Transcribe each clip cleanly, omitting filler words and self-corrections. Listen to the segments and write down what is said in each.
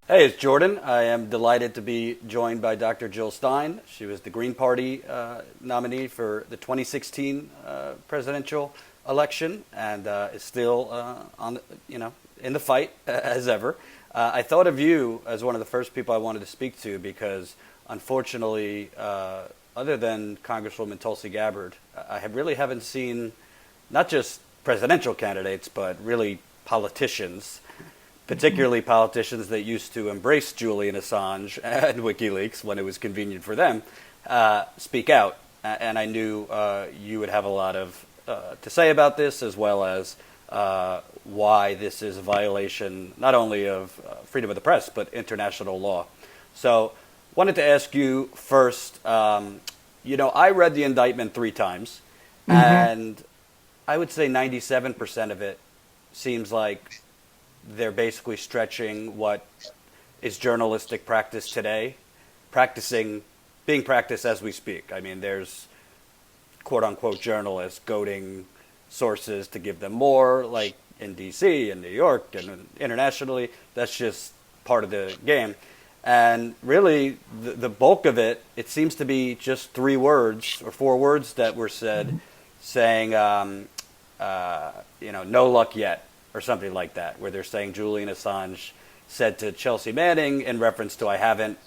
Hey, it's Jordan. I am delighted to be joined by Dr. Jill Stein. She was the Green Party nominee for the 2016 presidential election and is still in the fight as ever. I thought of you as one of the first people I wanted to speak to because, unfortunately, other than Congresswoman Tulsi Gabbard, really haven't seen not just presidential candidates, but really politicians, particularly politicians that used to embrace Julian Assange and WikiLeaks when it was convenient for them, speak out. And I knew you would have a lot of to say about this, as well as why this is a violation not only of freedom of the press, but international law. So wanted to ask you first, I read the indictment 3 times, and I would say 97% of it seems like they're basically stretching what is journalistic practice today, being practiced as we speak. I mean, there's quote unquote journalists goading sources to give them more, like in DC and New York and internationally. That's just part of the game. And really, the bulk of it, it seems to be just 3 words or 4 words that were said, saying, no luck yet, or something like that, where they're saying Julian Assange said to Chelsea Manning in reference to, I haven't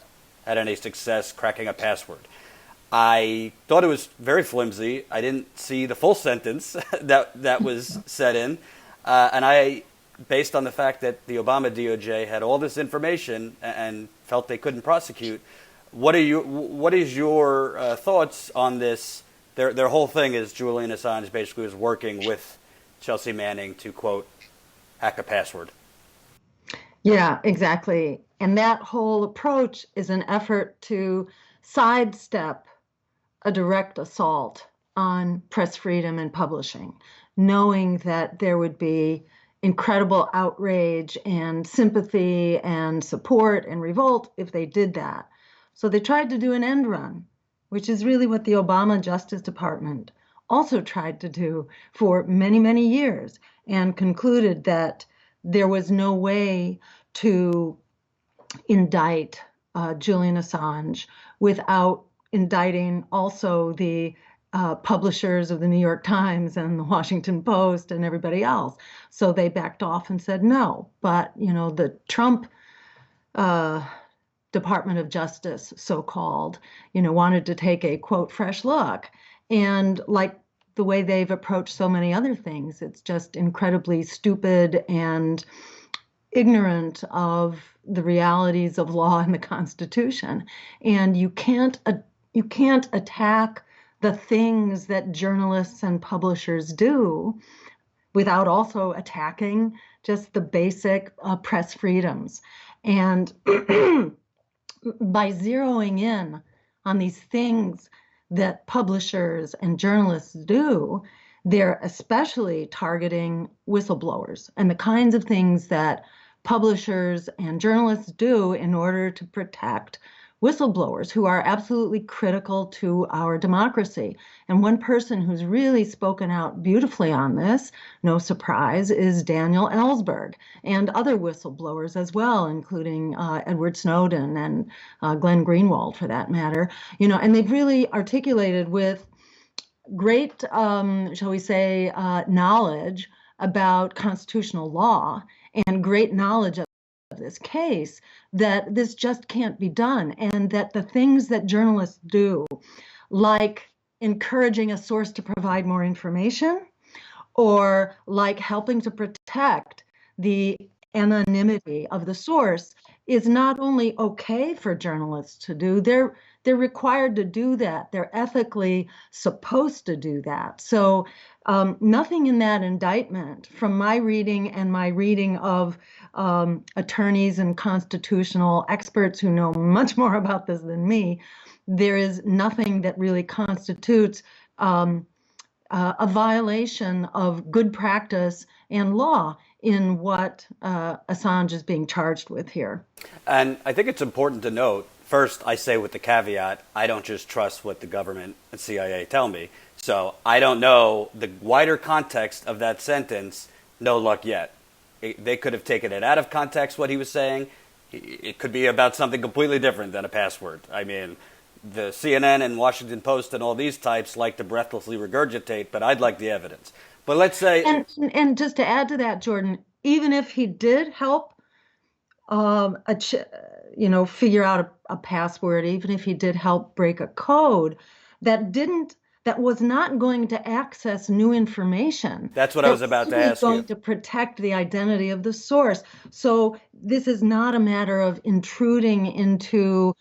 had any success cracking a password. I thought it was very flimsy. I didn't see the full sentence that was said in. And I, based on the fact that the Obama DOJ had all this information and felt they couldn't prosecute, what is your thoughts on this? Their whole thing is Julian Assange basically was working with Chelsea Manning to, quote, hack a password. Yeah, exactly. And that whole approach is an effort to sidestep a direct assault on press freedom and publishing, knowing that there would be incredible outrage and sympathy and support and revolt if they did that. So they tried to do an end run, which is really what the Obama Justice Department also tried to do for many, many years, and concluded that there was no way to indict Julian Assange without indicting also the publishers of the New York Times and the Washington Post and everybody else. So they backed off and said no. But, the Trump Department of Justice, so-called, wanted to take a, quote, fresh look. And like the way they've approached so many other things, it's just incredibly stupid and ignorant of the realities of law and the Constitution. And you can't attack the things that journalists and publishers do without also attacking just the basic press freedoms. And by zeroing in on these things that publishers and journalists do, they're especially targeting whistleblowers and the kinds of things that publishers and journalists do in order to protect whistleblowers who are absolutely critical to our democracy. And one person who's really spoken out beautifully on this, no surprise, is Daniel Ellsberg and other whistleblowers as well, including Edward Snowden and Glenn Greenwald, for that matter. And they've really articulated with great, shall we say, knowledge about constitutional law and great knowledge of this case, that this just can't be done, and that the things that journalists do, like encouraging a source to provide more information, or like helping to protect the anonymity of the source, is not only okay for journalists to do, they're required to do that. They're ethically supposed to do that. So nothing in that indictment, from my reading and my reading of attorneys and constitutional experts who know much more about this than me, there is nothing that really constitutes a violation of good practice and law in what Assange is being charged with here. And I think it's important to note, first, I say with the caveat, I don't just trust what the government and CIA tell me. So I don't know the wider context of that sentence, no luck yet. They could have taken it out of context, what he was saying. it could be about something completely different than a password. I mean, the CNN and Washington Post and all these types like to breathlessly regurgitate, but I'd like the evidence. But let's say, And just to add to that, Jordan, even if he did help um, a ch- figure out a password, even if he did help break a code, that didn't, that was not going to access new information. that's what I That was was about to simply ask you. going to protect the identity of the source. So this is not a matter of intruding into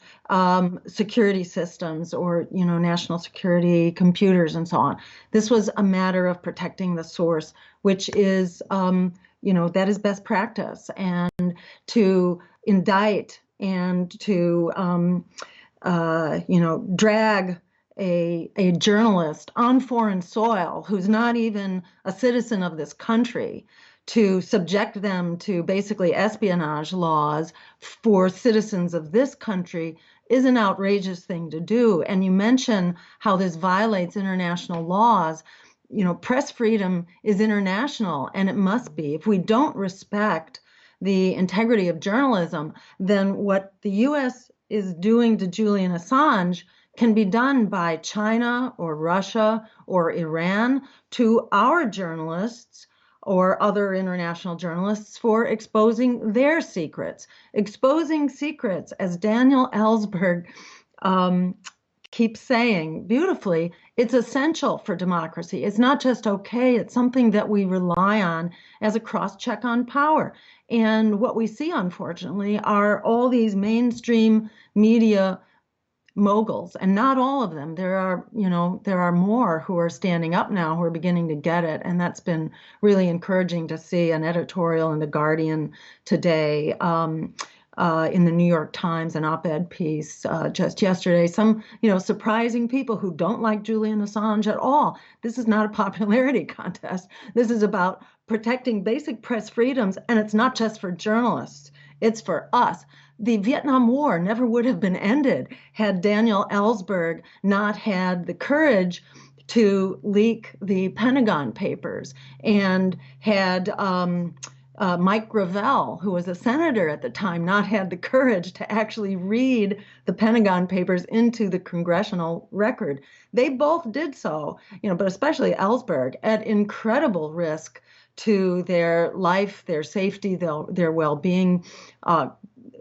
security systems or, national security computers and so on. This was a matter of protecting the source, which is, that is best practice. And to indict and to drag a journalist on foreign soil who's not even a citizen of this country, to subject them to basically espionage laws for citizens of this country is an outrageous thing to do. And you mention how this violates international laws. Press freedom is international, and it must be. If we don't respect the integrity of journalism, then what the U.S. is doing to Julian Assange can be done by China or Russia or Iran to our journalists or other international journalists for exposing their secrets. Exposing secrets, as Daniel Ellsberg um, keeps saying beautifully, it's essential for democracy. It's not just okay, it's something that we rely on as a cross check on power. And what we see, unfortunately, are all these mainstream media moguls, and not all of them. There are more who are standing up now, who are beginning to get it, and that's been really encouraging to see. An editorial in the Guardian today, in the New York Times, an op-ed piece just yesterday. Some, surprising people who don't like Julian Assange at all. This is not a popularity contest. This is about protecting basic press freedoms, and it's not just for journalists. It's for us. The Vietnam War never would have been ended had Daniel Ellsberg not had the courage to leak the Pentagon Papers, and had Mike Gravel, who was a senator at the time, not had the courage to actually read the Pentagon Papers into the congressional record. They both did so, but especially Ellsberg, at incredible risk to their life, their safety, their well-being.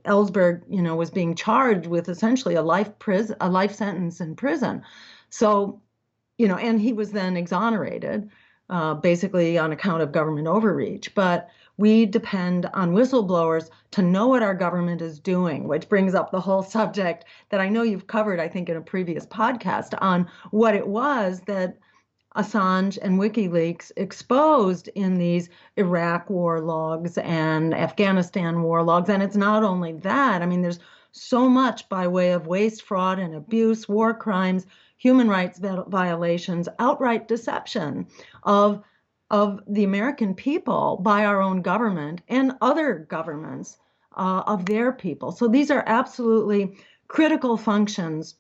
Ellsberg, was being charged with essentially a life sentence in prison. So, and he was then exonerated, basically on account of government overreach. But we depend on whistleblowers to know what our government is doing, which brings up the whole subject that I know you've covered, I think, in a previous podcast, on what it was that Assange and WikiLeaks exposed in these Iraq war logs and Afghanistan war logs. And it's not only that. I mean, there's so much by way of waste, fraud, and abuse, war crimes, human rights violations, outright deception of the American people by our own government and other governments of their people. So these are absolutely critical functions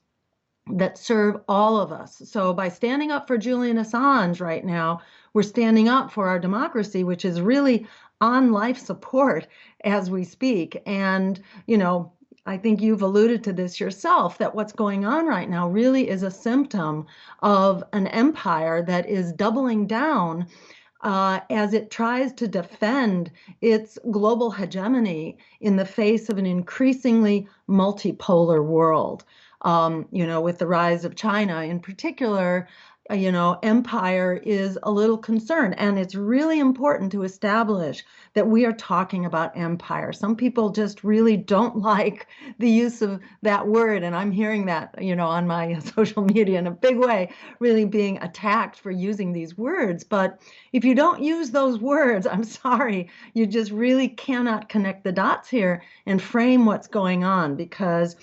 that serve all of us. So by standing up for Julian Assange right now, we're standing up for our democracy, which is really on life support as we speak. And, I think you've alluded to this yourself, that what's going on right now really is a symptom of an empire that is doubling down as it tries to defend its global hegemony in the face of an increasingly multipolar world. With the rise of China in particular, empire is a little concerned. And it's really important to establish that we are talking about empire. Some people just really don't like the use of that word. And I'm hearing that, on my social media in a big way, really being attacked for using these words. But if you don't use those words, I'm sorry, you just really cannot connect the dots here and frame what's going on, because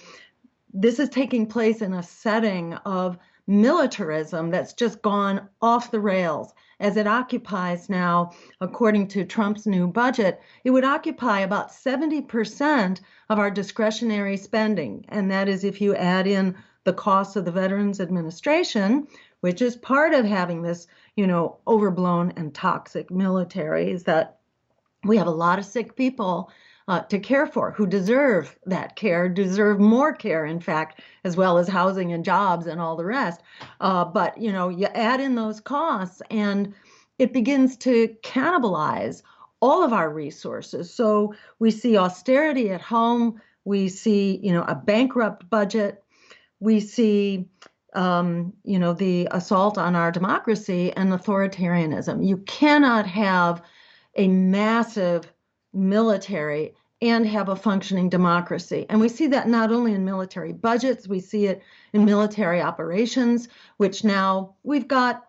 this is taking place in a setting of militarism that's just gone off the rails, as it occupies now, according to Trump's new budget. It would occupy about 70% of our discretionary spending. And that is if you add in the cost of the Veterans Administration, which is part of having this, overblown and toxic military, is that we have a lot of sick people to care for, who deserve that care, deserve more care, in fact, as well as housing and jobs and all the rest. But, you add in those costs and it begins to cannibalize all of our resources. So we see austerity at home. We see, a bankrupt budget. We see, the assault on our democracy and authoritarianism. You cannot have a massive military and have a functioning democracy. And we see that not only in military budgets, we see it in military operations, which now we've got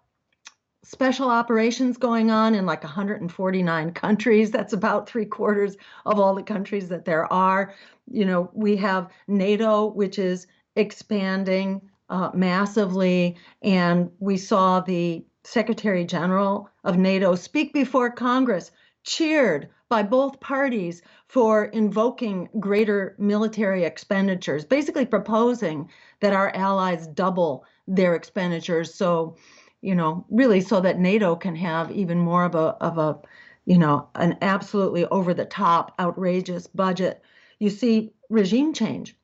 special operations going on in like 149 countries. That's about 3/4 of all the countries that there are. We have NATO, which is expanding massively. And we saw the Secretary General of NATO speak before Congress, cheered by both parties for invoking greater military expenditures, basically proposing that our allies double their expenditures. So, really so that NATO can have even more of a an absolutely over the top, outrageous budget. You see regime change,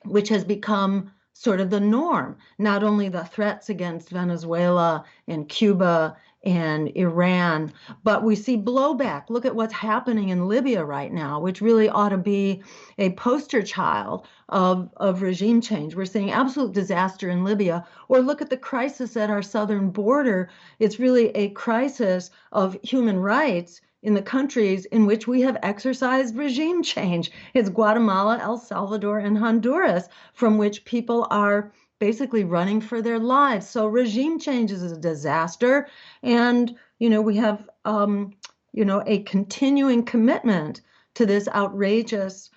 which has become sort of the norm, not only the threats against Venezuela and Cuba and Iran, but we see blowback. Look at what's happening in Libya right now, which really ought to be a poster child of regime change. We're seeing absolute disaster in Libya. Or look at the crisis at our southern border. It's really a crisis of human rights in the countries in which we have exercised regime change. It's Guatemala, El Salvador, and Honduras, from which people are basically running for their lives. So regime change is a disaster. And, we have, a continuing commitment to this outrageous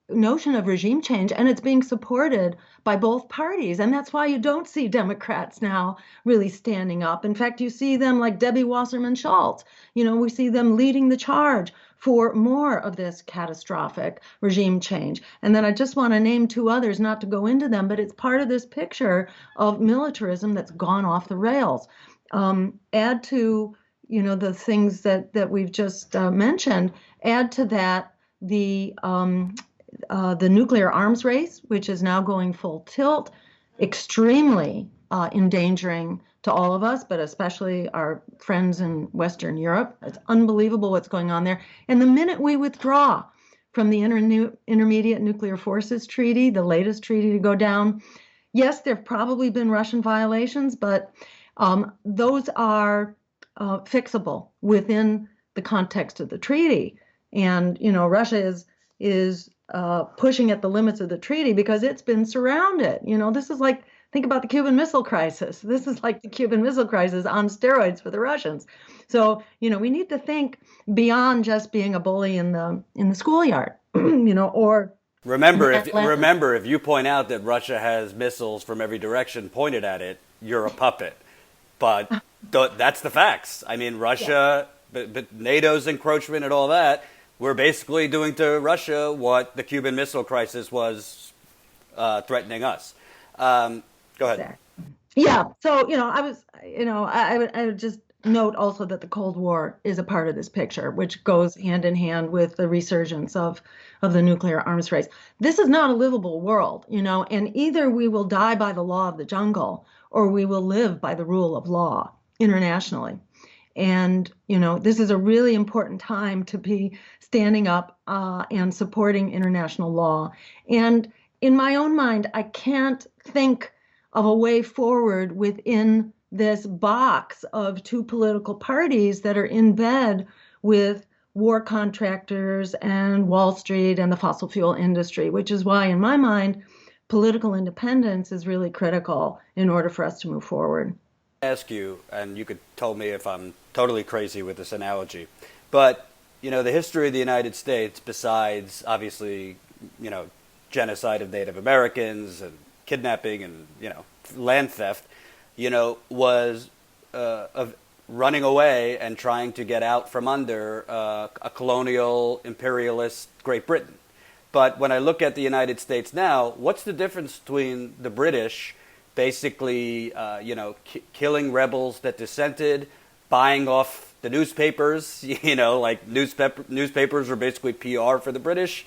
notion of regime change, and it's being supported by both parties. And that's why you don't see Democrats now really standing up. In fact, you see them like Debbie Wasserman Schultz. We see them leading the charge for more of this catastrophic regime change. And then I just want to name two others, not to go into them, but it's part of this picture of militarism that's gone off the rails. Add to, the things that we've just mentioned, add to that the nuclear arms race, which is now going full tilt, extremely endangering to all of us, but especially our friends in Western Europe. It's unbelievable what's going on there. And the minute we withdraw from the Intermediate Nuclear Forces Treaty, the latest treaty to go down, yes, there have probably been Russian violations, but those are fixable within the context of the treaty. And, Russia is pushing at the limits of the treaty because it's been surrounded. This is like, think about the Cuban Missile Crisis. This is like the Cuban Missile Crisis on steroids for the Russians. So, we need to think beyond just being a bully in the schoolyard, or remember if you point out that Russia has missiles from every direction pointed at it, you're a puppet. But that's the facts. I mean, Russia, but NATO's encroachment and all that, we're basically doing to Russia what the Cuban Missile Crisis was threatening us. Go ahead. Yeah. So, I would just note also that the Cold War is a part of this picture, which goes hand in hand with the resurgence of the nuclear arms race. This is not a livable world, and either we will die by the law of the jungle or we will live by the rule of law internationally. And, this is a really important time to be standing up and supporting international law. And in my own mind, I can't think of a way forward within this box of two political parties that are in bed with war contractors and Wall Street and the fossil fuel industry, which is why, in my mind, political independence is really critical in order for us to move forward. Ask you, and you could tell me if I'm totally crazy with this analogy, but the history of the United States, besides obviously genocide of Native Americans and kidnapping and land theft, was of running away and trying to get out from under a colonial imperialist Great Britain. But when I look at the United States now, what's the difference between the British basically, killing rebels that dissented, buying off the newspapers, like newspapers were basically PR for the British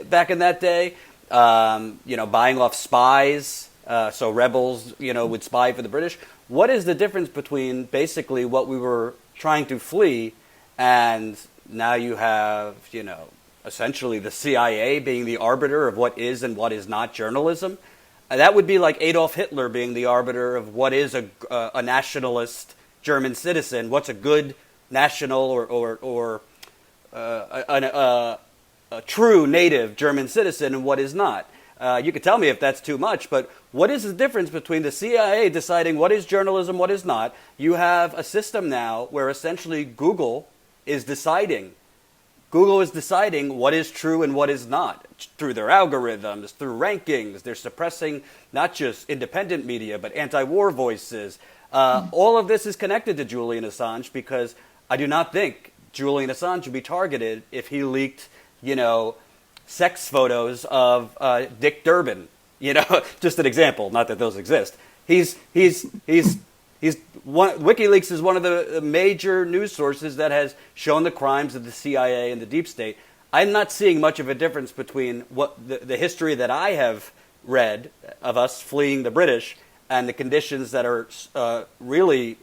back in that day. Buying off spies, so rebels, would spy for the British. What is the difference between basically what we were trying to flee and now you have, essentially the CIA being the arbiter of what is and what is not journalism? That would be like Adolf Hitler being the arbiter of what is a nationalist German citizen, what's a good national or a true native German citizen and what is not. You could tell me if that's too much, but what is the difference between the CIA deciding what is journalism, what is not? You have a system now where essentially Google is deciding what is true and what is not through their algorithms, through rankings. They're suppressing not just independent media, but anti-war voices. All of this is connected to Julian Assange because I do not think Julian Assange would be targeted if he leaked, sex photos of Dick Durbin. Just an example, not that those exist. WikiLeaks is one of the major news sources that has shown the crimes of the CIA and the deep state. I'm not seeing much of a difference between what the history that I have read of us fleeing the British and the conditions that are really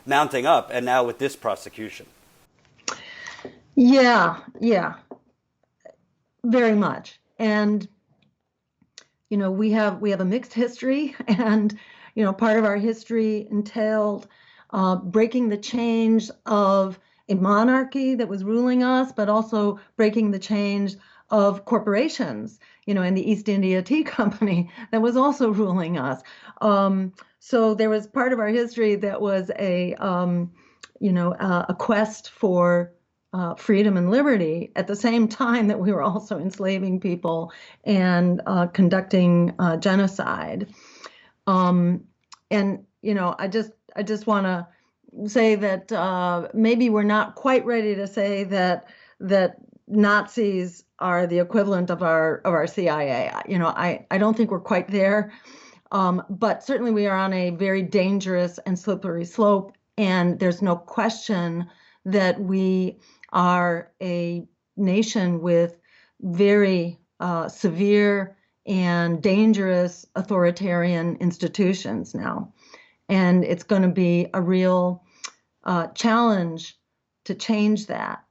mounting up, and now with this prosecution. Yeah, very much. And we have a mixed history, and part of our history entailed breaking the chains of a monarchy that was ruling us, but also breaking the chains of corporations, and the East India Tea Company that was also ruling us. So there was part of our history that was a quest for freedom and liberty at the same time that we were also enslaving people and conducting genocide. And I just want to say that maybe we're not quite ready to say that Nazis are the equivalent of our CIA. I don't think we're quite there, but certainly we are on a very dangerous and slippery slope. And there's no question that we are a nation with very severe and dangerous authoritarian institutions now. And it's going to be a real challenge to change that.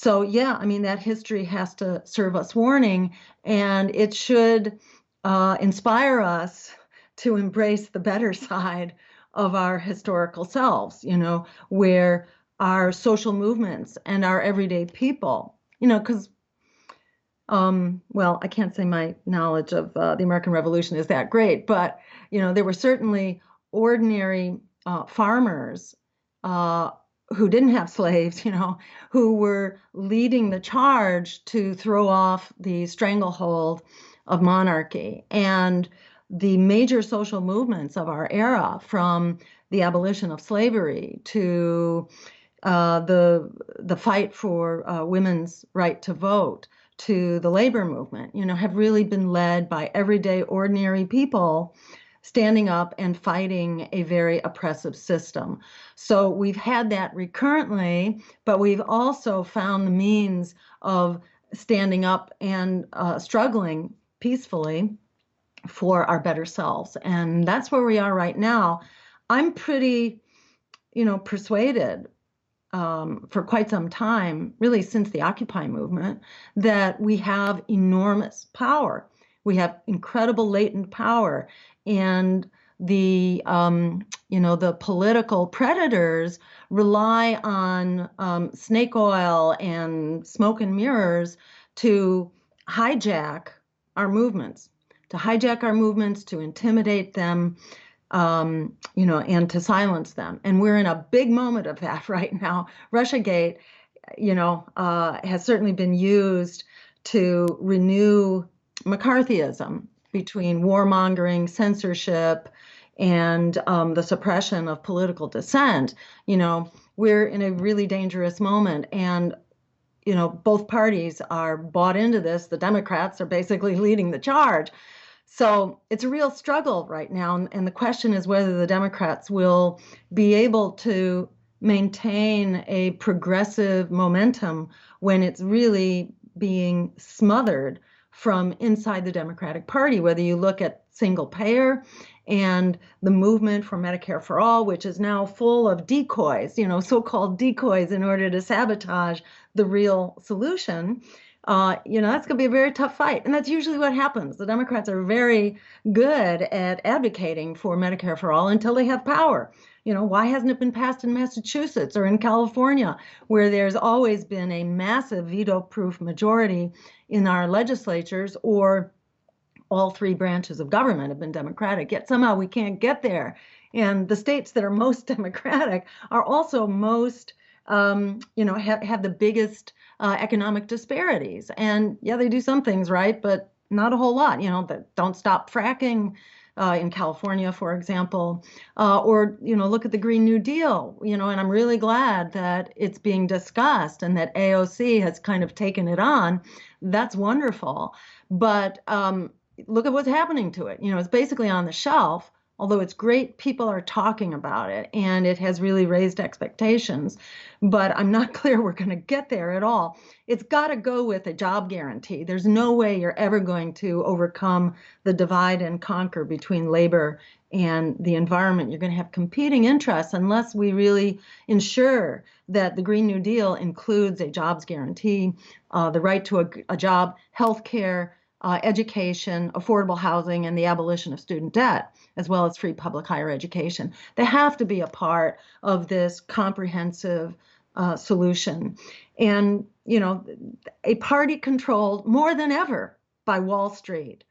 That history has to serve us warning, and it should inspire us to embrace the better side of our historical selves, where our social movements and our everyday people, because I can't say my knowledge of the American Revolution is that great, but, there were certainly ordinary farmers who didn't have slaves, who were leading the charge to throw off the stranglehold of monarchy. And the major social movements of our era, from the abolition of slavery to the fight for women's right to vote, to the labor movement, have really been led by everyday ordinary people standing up and fighting a very oppressive system. So we've had that recurrently, but we've also found the means of standing up and struggling peacefully for our better selves. And that's where we are right now. I'm pretty, persuaded for quite some time, really since the Occupy movement, that we have enormous power. We have incredible latent power, and the political predators rely on snake oil and smoke and mirrors to hijack our movements, to intimidate them, and to silence them. And we're in a big moment of that right now. Russiagate, has certainly been used to renew McCarthyism between warmongering, censorship, and the suppression of political dissent. We're in a really dangerous moment, and both parties are bought into this. The Democrats are basically leading the charge. So it's a real struggle right now. And the question is whether the Democrats will be able to maintain a progressive momentum when it's really being smothered from inside the Democratic Party, whether you look at single payer and the movement for Medicare for All, which is now full of decoys, so-called decoys in order to sabotage the real solution. That's going to be a very tough fight. And that's usually what happens. The Democrats are very good at advocating for Medicare for All until they have power. Why hasn't it been passed in Massachusetts or in California, where there's always been a massive veto-proof majority in our legislatures, or all three branches of government have been Democratic, yet somehow we can't get there. And the states that are most Democratic are also most, have the biggest economic disparities. And yeah, they do some things right, but not a whole lot. Don't stop fracking in California, for example, or look at the Green New Deal. And I'm really glad that it's being discussed and that AOC has kind of taken it on. That's wonderful. But look at what's happening to it. It's basically on the shelf. Although it's great, people are talking about it, and it has really raised expectations. But I'm not clear we're going to get there at all. It's got to go with a job guarantee. There's no way you're ever going to overcome the divide and conquer between labor and the environment. You're going to have competing interests unless we really ensure that the Green New Deal includes a jobs guarantee, the right to a job, health care, education, affordable housing, and the abolition of student debt, as well as free public higher education. They have to be a part of this comprehensive solution. And, a party controlled more than ever by Wall Street,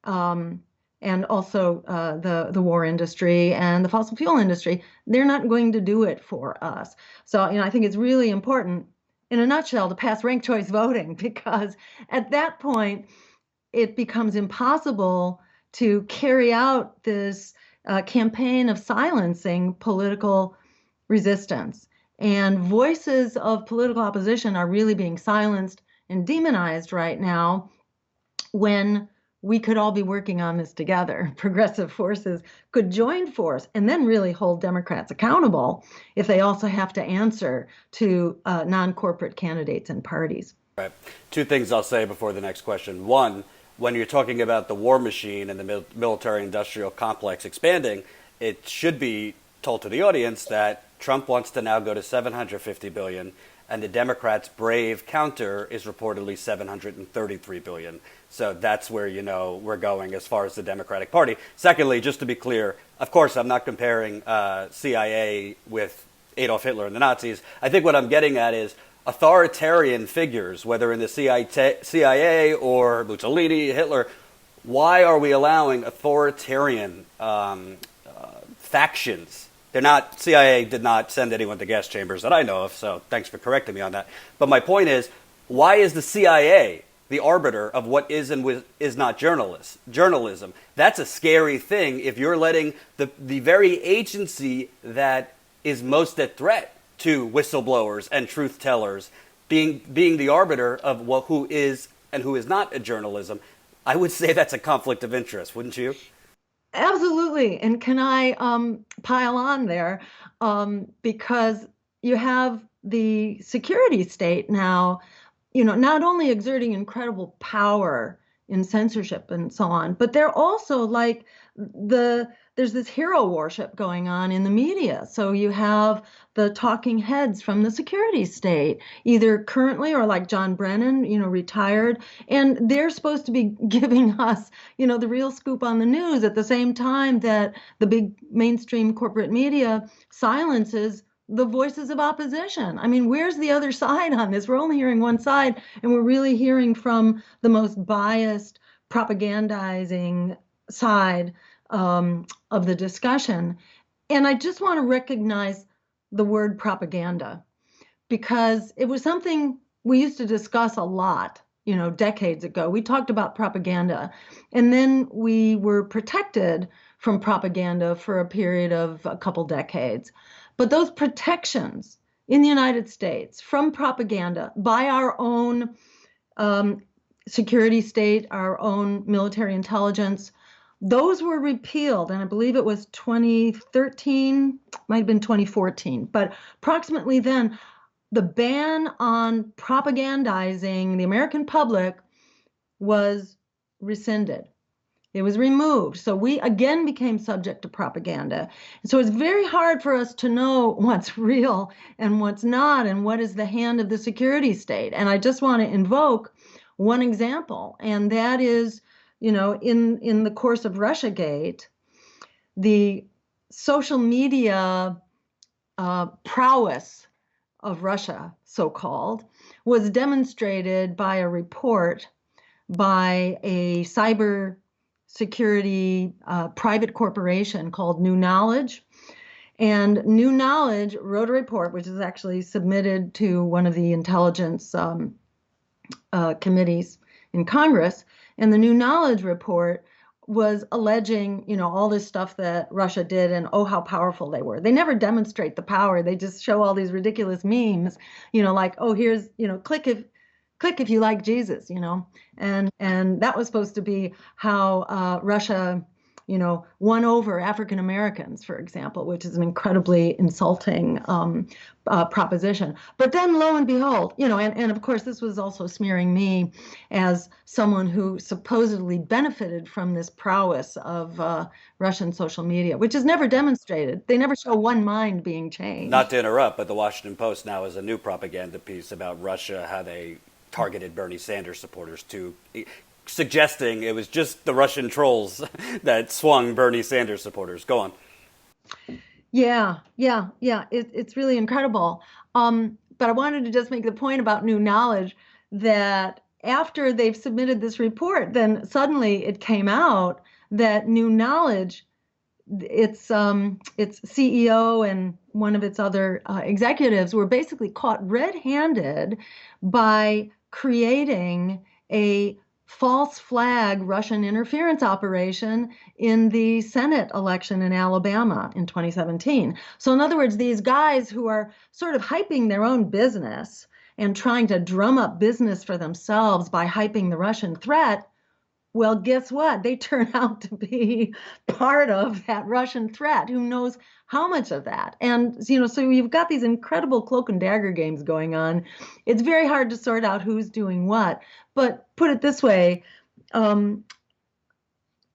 and also the war industry and the fossil fuel industry, they're not going to do it for us. So, I think it's really important, in a nutshell, to pass ranked choice voting, because at that point, it becomes impossible to carry out this campaign of silencing political resistance. And voices of political opposition are really being silenced and demonized right now, when we could all be working on this together. Progressive forces could join force and then really hold Democrats accountable if they also have to answer to non-corporate candidates and parties. Right. Two things I'll say before the next question. One, when you're talking about the war machine and the military-industrial complex expanding, it should be told to the audience that Trump wants to now go to $750 billion, and the Democrats' brave counter is reportedly $733 billion. So that's where, we're going as far as the Democratic Party. Secondly, just to be clear, of course, I'm not comparing CIA with Adolf Hitler and the Nazis. I think what I'm getting at is authoritarian figures, whether in the CIA or Mussolini, Hitler. Why are we allowing authoritarian factions? CIA did not send anyone to gas chambers that I know of, so thanks for correcting me on that. But my point is, why is the CIA the arbiter of what is and is not journalism? That's a scary thing if you're letting the very agency that is most at threat to whistleblowers and truth tellers being the arbiter of who is and who is not a journalism. I would say that's a conflict of interest, wouldn't you? Absolutely. And can I pile on there? Because you have the security state now, not only exerting incredible power in censorship and so on, but they're also like there's this hero worship going on in the media. So you have the talking heads from the security state, either currently or like John Brennan, retired, and they're supposed to be giving us, the real scoop on the news at the same time that the big mainstream corporate media silences the voices of opposition. I mean, where's the other side on this? We're only hearing one side, and we're really hearing from the most biased, propagandizing side of the discussion. And I just want to recognize the word propaganda, because it was something we used to discuss a lot, decades ago. We talked about propaganda, and then we were protected from propaganda for a period of a couple decades. But those protections in the United States from propaganda by our own security state, our own military intelligence, those were repealed, and I believe it was 2013, might have been 2014, but approximately then, the ban on propagandizing the American public was rescinded. It was removed. So we again became subject to propaganda. And so it's very hard for us to know what's real and what's not, and what is the hand of the security state. And I just want to invoke one example, and that is, in the course of Russiagate, the social media prowess of Russia, so-called, was demonstrated by a report by a cyber security private corporation called New Knowledge. And New Knowledge wrote a report, which is actually submitted to one of the intelligence committees in Congress. And the New Knowledge report was alleging, all this stuff that Russia did, and oh, how powerful they were. They never demonstrate the power. They just show all these ridiculous memes, like, oh, here's, click if you like Jesus, and that was supposed to be how Russia, won over African Americans, for example, which is an incredibly insulting proposition. But then, lo and behold, and of course, this was also smearing me as someone who supposedly benefited from this prowess of Russian social media, which is never demonstrated. They never show one mind being changed. Not to interrupt, but the Washington Post now has a new propaganda piece about Russia, how they targeted Bernie Sanders supporters too, suggesting it was just the Russian trolls that swung Bernie Sanders supporters. Go on. Yeah. It's really incredible. But I wanted to just make the point about New Knowledge that after they've submitted this report, then suddenly it came out that New Knowledge, its CEO and one of its other executives were basically caught red-handed by creating a false flag Russian interference operation in the Senate election in Alabama in 2017. So in other words, these guys who are sort of hyping their own business and trying to drum up business for themselves by hyping the Russian threat, well, guess what? They turn out to be part of that Russian threat. Who knows how much of that? And, so you've got these incredible cloak and dagger games going on. It's very hard to sort out who's doing what. But put it this way,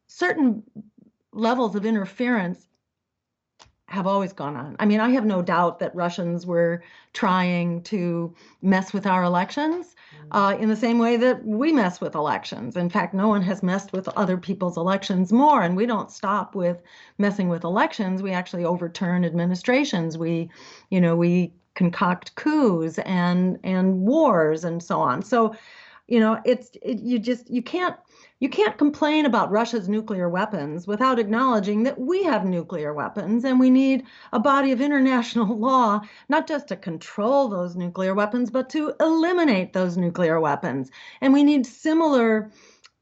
certain levels of interference have always gone on. I mean, I have no doubt that Russians were trying to mess with our elections in the same way that we mess with elections. In fact, no one has messed with other people's elections more, and we don't stop with messing with elections. We actually overturn administrations. We concoct coups and wars and so on. So, you can't complain about Russia's nuclear weapons without acknowledging that we have nuclear weapons, and we need a body of international law, not just to control those nuclear weapons, but to eliminate those nuclear weapons. And we need similar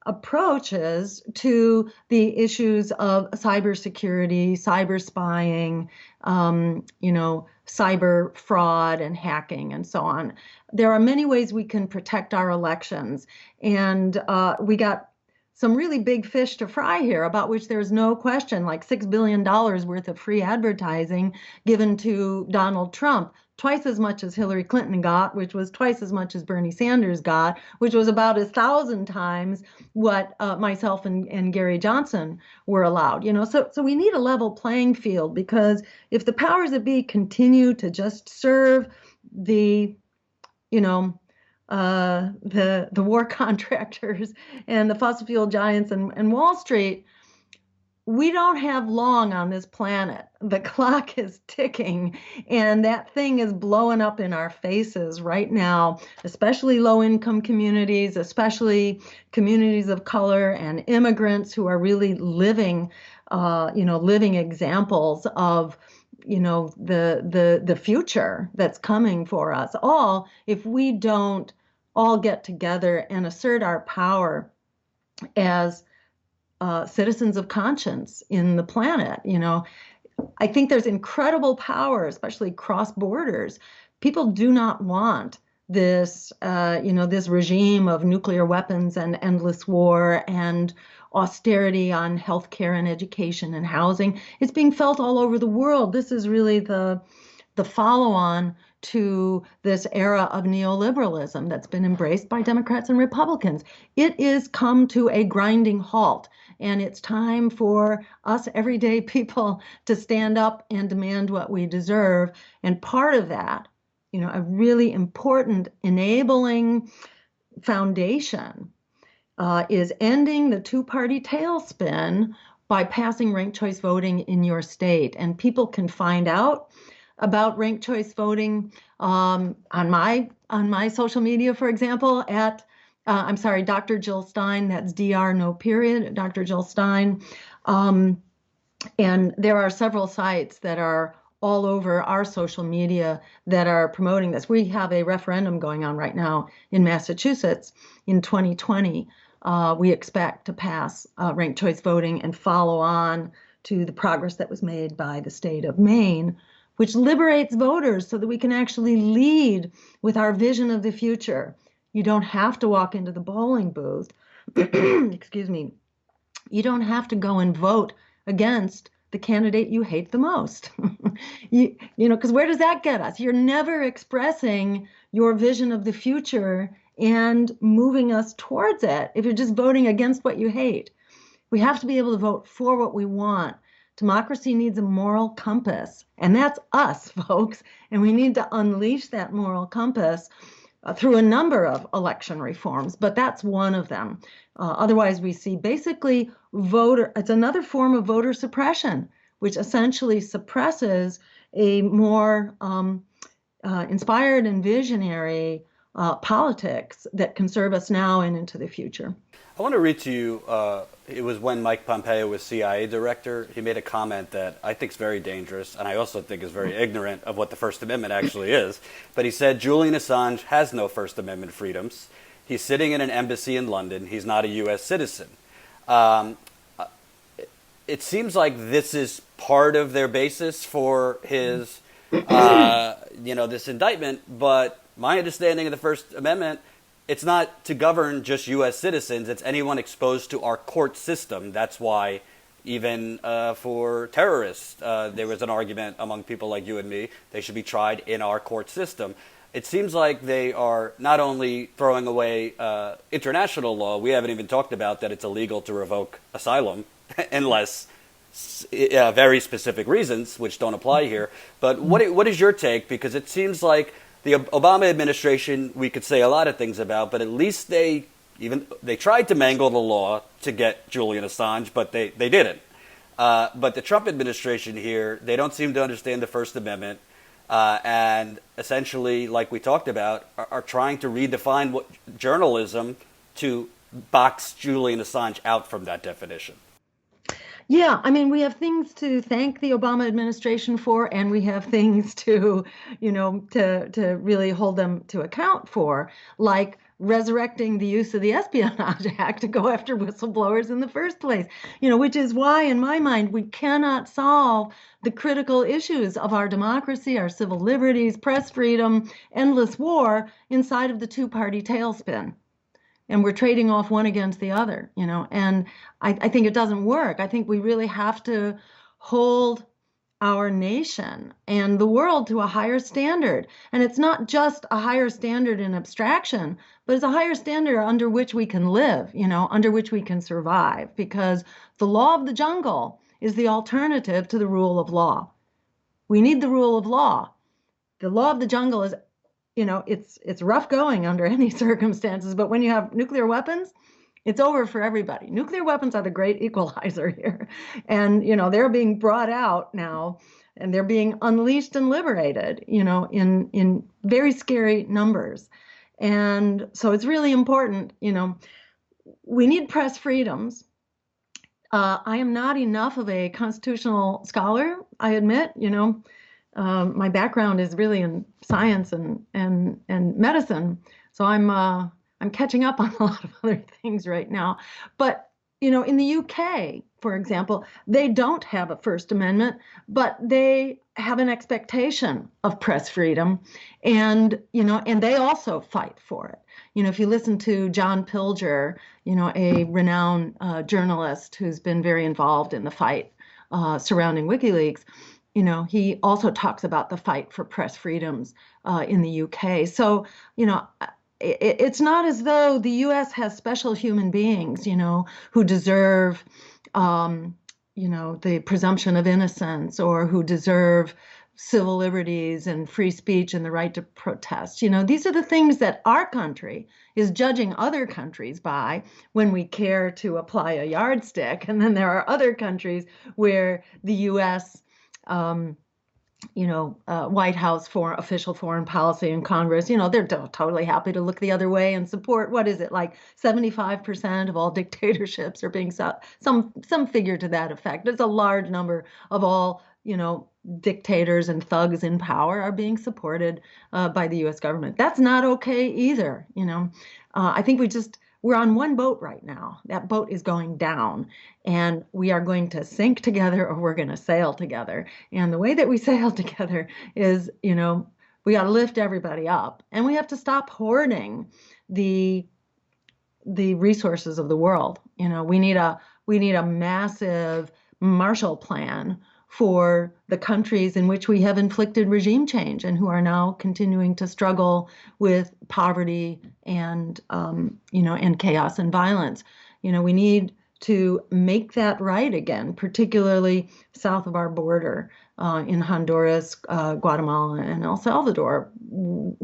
approaches to the issues of cybersecurity, cyber spying, cyber fraud and hacking and so on. There are many ways we can protect our elections. And we got some really big fish to fry here, about which there's no question, like $6 billion worth of free advertising given to Donald Trump, twice as much as Hillary Clinton got, which was twice as much as Bernie Sanders got, which was about 1,000 times what myself and Gary Johnson were allowed. So we need a level playing field, because if the powers that be continue to just serve the war contractors and the fossil fuel giants and Wall Street, we don't have long on this planet. The clock is ticking, and that thing is blowing up in our faces right now, especially low-income communities, especially communities of color and immigrants who are really living examples of the future that's coming for us all, if we don't all get together and assert our power as citizens of conscience in the planet. I think there's incredible power, especially cross borders. People do not want this, this regime of nuclear weapons and endless war and austerity on healthcare and education and housing. It's being felt all over the world. This is really the follow-on to this era of neoliberalism that's been embraced by Democrats and Republicans. It is come to a grinding halt, and it's time for us everyday people to stand up and demand what we deserve. And part of that, a really important enabling foundation is ending the two-party tailspin by passing ranked choice voting in your state. And people can find out about ranked choice voting on my social media, for example, at I'm sorry, Dr. Jill Stein. That's Dr. No period, Dr. Jill Stein. And there are several sites that are all over our social media that are promoting this. We have a referendum going on right now in Massachusetts in 2020. We expect to pass ranked choice voting and follow on to the progress that was made by the state of Maine, which liberates voters so that we can actually lead with our vision of the future. You don't have to walk into the polling booth. Excuse me. You don't have to go and vote against the candidate you hate the most. Because where does that get us? You're never expressing your vision of the future and moving us towards it if you're just voting against what you hate. We have to be able to vote for what we want. Democracy needs a moral compass, and that's us, folks. And we need to unleash that moral compass through a number of election reforms, but that's one of them. Otherwise, we see basically it's another form of voter suppression, which essentially suppresses a more inspired and visionary politics that can serve us now and into the future. I want to read to you, it was when Mike Pompeo was CIA director. He made a comment that I think is very dangerous, and I also think is very ignorant of what the First Amendment actually is. But he said, Julian Assange has no First Amendment freedoms. He's sitting in an embassy in London. He's not a U.S. citizen. It seems like this is part of their basis for his, this indictment. But my understanding of the First Amendment, it's not to govern just U.S. citizens. It's anyone exposed to our court system. That's why even for terrorists, there was an argument among people like you and me, they should be tried in our court system. It seems like they are not only throwing away international law, we haven't even talked about that it's illegal to revoke asylum unless very specific reasons, which don't apply here. But what is your take? Because it seems like the Obama administration, we could say a lot of things about, but at least they tried to mangle the law to get Julian Assange, but they didn't. But the Trump administration here, they don't seem to understand the First Amendment, and essentially, like we talked about, are trying to redefine what journalism to box Julian Assange out from that definition. Yeah, I mean, we have things to thank the Obama administration for, and we have things to really hold them to account for, like resurrecting the use of the Espionage Act to go after whistleblowers in the first place, which is why, in my mind, we cannot solve the critical issues of our democracy, our civil liberties, press freedom, endless war inside of the two-party tailspin. And we're trading off one against the other, and I think it doesn't work. I think we really have to hold our nation and the world to a higher standard. And it's not just a higher standard in abstraction, but it's a higher standard under which we can live, under which we can survive, because the law of the jungle is the alternative to the rule of law. We need the rule of law. The law of the jungle is it's rough going under any circumstances, but when you have nuclear weapons, it's over for everybody. Nuclear weapons are the great equalizer here. And, they're being brought out now and they're being unleashed and liberated, in very scary numbers. And so it's really important, we need press freedoms. I am not enough of a constitutional scholar, I admit, my background is really in science and medicine, so I'm catching up on a lot of other things right now. But in the UK, for example, they don't have a First Amendment, but they have an expectation of press freedom, and they also fight for it. If you listen to John Pilger, a renowned journalist who's been very involved in the fight surrounding WikiLeaks, he also talks about the fight for press freedoms in the UK. So, it's not as though the U.S. has special human beings, who deserve, the presumption of innocence, or who deserve civil liberties and free speech and the right to protest. These are the things that our country is judging other countries by when we care to apply a yardstick. And then there are other countries where the U.S. White House official foreign policy and Congress, they're totally happy to look the other way and support, what is it, like 75% of all dictatorships are being some figure to that effect. There's a large number of all, dictators and thugs in power are being supported by the U.S. government. That's not okay either. I think we're on one boat right now. That boat is going down, and we are going to sink together, or we're going to sail together. And the way that we sail together is, we got to lift everybody up, and we have to stop hoarding the resources of the world. We need a massive Marshall Plan for the countries in which we have inflicted regime change and who are now continuing to struggle with poverty and chaos and violence. We need to make that right again, particularly south of our border in Honduras, Guatemala, and El Salvador,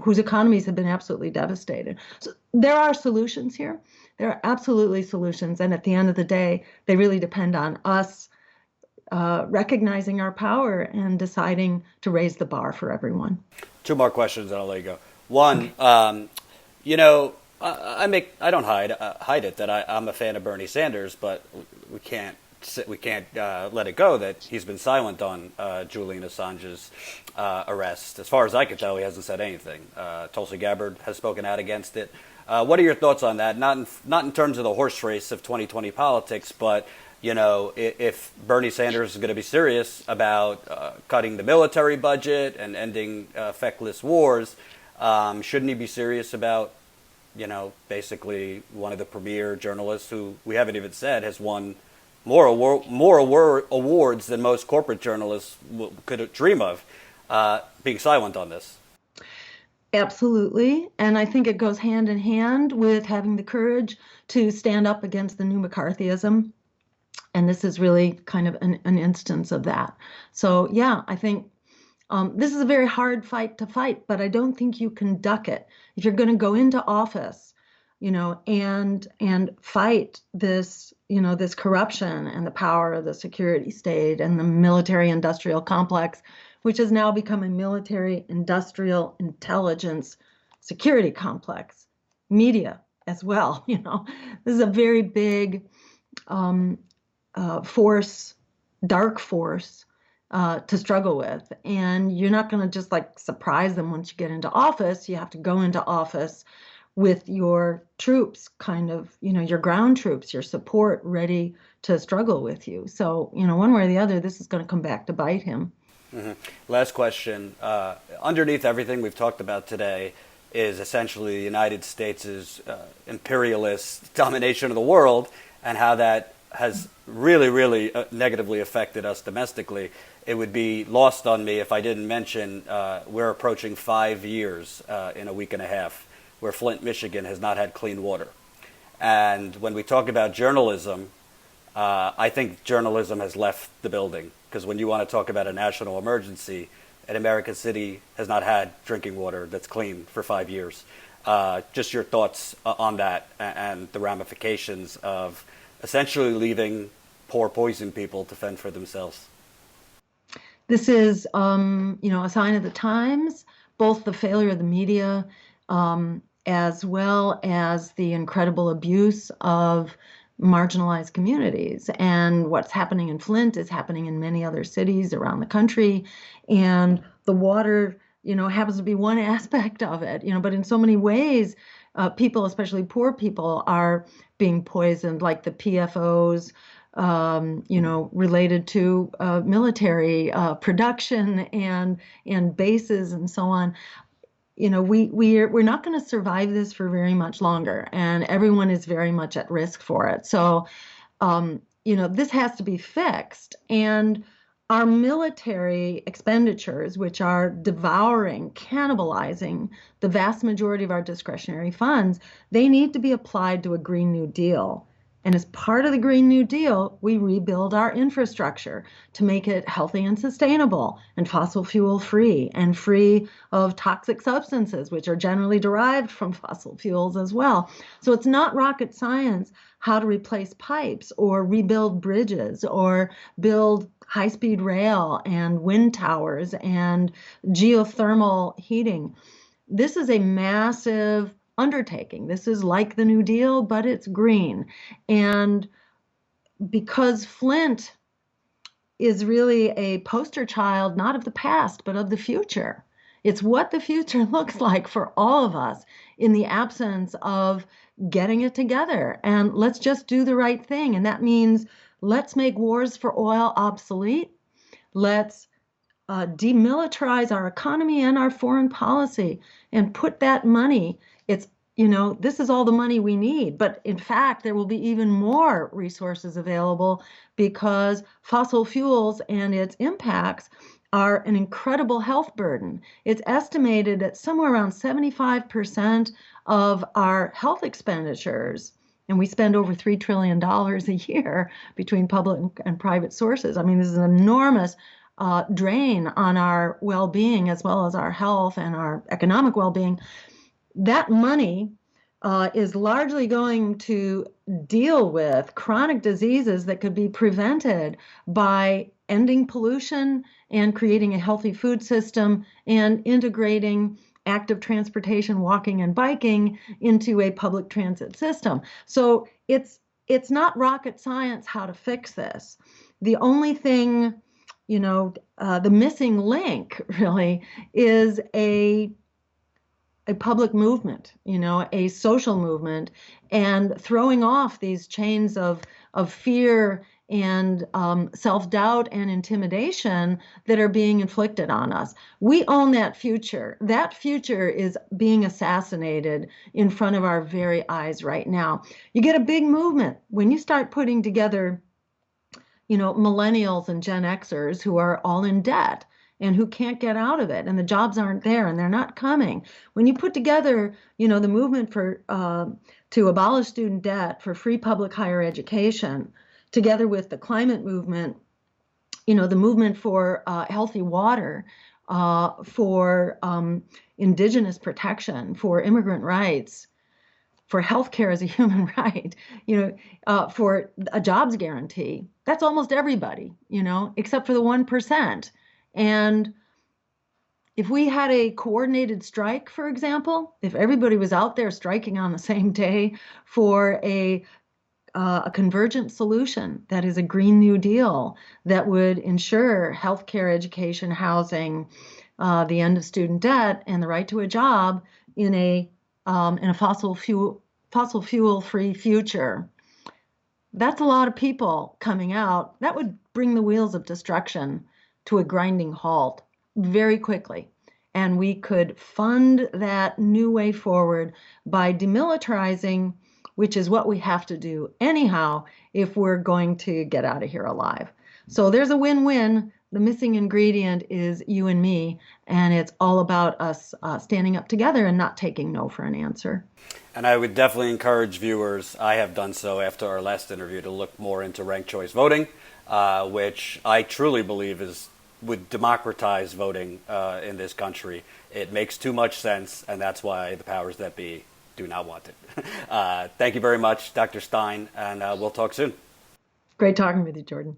whose economies have been absolutely devastated. So there are solutions here. There are absolutely solutions. And at the end of the day, they really depend on us recognizing our power and deciding to raise the bar for everyone. Two more questions, and I'll let you go. One, I don't hide it that I'm a fan of Bernie Sanders, but we can't let it go that he's been silent on Julian Assange's arrest. As far as I can tell, he hasn't said anything. Tulsi Gabbard has spoken out against it. What are your thoughts on that? Not in terms of the horse race of 2020 politics, but if Bernie Sanders is going to be serious about cutting the military budget and ending feckless wars, shouldn't he be serious about, basically one of the premier journalists who we haven't even said has won more awards than most corporate journalists could dream of, being silent on this? Absolutely. And I think it goes hand in hand with having the courage to stand up against the new McCarthyism. And this is really kind of an instance of that. So, yeah, I think this is a very hard fight to fight, but I don't think you can duck it. If you're going to go into office, and fight this, this corruption and the power of the security state and the military-industrial complex, which has now become a military-industrial intelligence security complex, media as well. This is a very big dark force to struggle with. And you're not going to just surprise them once you get into office. You have to go into office with your troops, your ground troops, your support ready to struggle with you. So, one way or the other, this is going to come back to bite him. Mm-hmm. Last question. Underneath everything we've talked about today is essentially the United States' imperialist domination of the world, and how that has really, really negatively affected us domestically. It would be lost on me if I didn't mention we're approaching 5 years in a week and a half where Flint, Michigan has not had clean water. And when we talk about journalism, I think journalism has left the building, because when you want to talk about a national emergency, an American city has not had drinking water that's clean for 5 years. Just your thoughts on that and the ramifications of essentially leaving poor, poisoned people to fend for themselves. This is, a sign of the times, both the failure of the media, as well as the incredible abuse of marginalized communities. And what's happening in Flint is happening in many other cities around the country. And the water, happens to be one aspect of it, but in so many ways, people, especially poor people, are being poisoned, like the PFOs related to military production and bases and so on. We're not going to survive this for very much longer, and everyone is very much at risk for it. So, this has to be fixed. And our military expenditures, which are devouring, cannibalizing the vast majority of our discretionary funds, they need to be applied to a Green New Deal. And as part of the Green New Deal, we rebuild our infrastructure to make it healthy and sustainable and fossil fuel free and free of toxic substances, which are generally derived from fossil fuels as well. So it's not rocket science how to replace pipes or rebuild bridges or build high-speed rail and wind towers and geothermal heating. This is a massive undertaking. This is like the New Deal, but it's green. And because Flint is really a poster child, not of the past, but of the future. It's what the future looks like for all of us in the absence of getting it together. And let's just do the right thing. And that means let's make wars for oil obsolete. Let's demilitarize our economy and our foreign policy and put that money. This is all the money we need, but in fact, there will be even more resources available because fossil fuels and its impacts are an incredible health burden. It's estimated that somewhere around 75% of our health expenditures, and we spend over $3 trillion a year between public and private sources. I mean, this is an enormous drain on our well-being as well as our health and our economic well-being. That money is largely going to deal with chronic diseases that could be prevented by ending pollution and creating a healthy food system and integrating active transportation, walking and biking into a public transit system. So it's not rocket science how to fix this. The only thing, the missing link really is a public movement, a social movement, and throwing off these chains of fear and self-doubt and intimidation that are being inflicted on us. We own that future. That future is being assassinated in front of our very eyes right now. You get a big movement when you start putting together, millennials and Gen Xers who are all in debt and who can't get out of it, and the jobs aren't there and they're not coming. When you put together, the movement to abolish student debt, for free public higher education, together with the climate movement, the movement for healthy water, for indigenous protection, for immigrant rights, for healthcare as a human right, for a jobs guarantee, that's almost everybody, except for the 1%. And if we had a coordinated strike, for example, if everybody was out there striking on the same day for a convergent solution that is a Green New Deal that would ensure healthcare, education, housing, the end of student debt, and the right to a job in a fossil fuel free future, that's a lot of people coming out. That would bring the wheels of destruction to a grinding halt very quickly. And we could fund that new way forward by demilitarizing, which is what we have to do anyhow if we're going to get out of here alive. So there's a win-win. The missing ingredient is you and me, and it's all about us standing up together and not taking no for an answer. And I would definitely encourage viewers, I have done so after our last interview, to look more into ranked choice voting, which I truly believe would democratize voting in this country. It makes too much sense, and that's why the powers that be do not want it. Thank you very much, Dr. Stein, and we'll talk soon. Great talking with you, Jordan.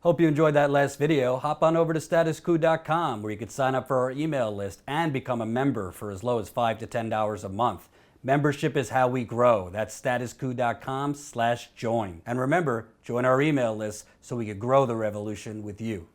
Hope you enjoyed that last video. Hop on over to statusquo.com where you can sign up for our email list and become a member for as low as $5 to $10 a month. Membership is how we grow. That's statusquo.com/join. And remember, join our email list so we can grow the revolution with you.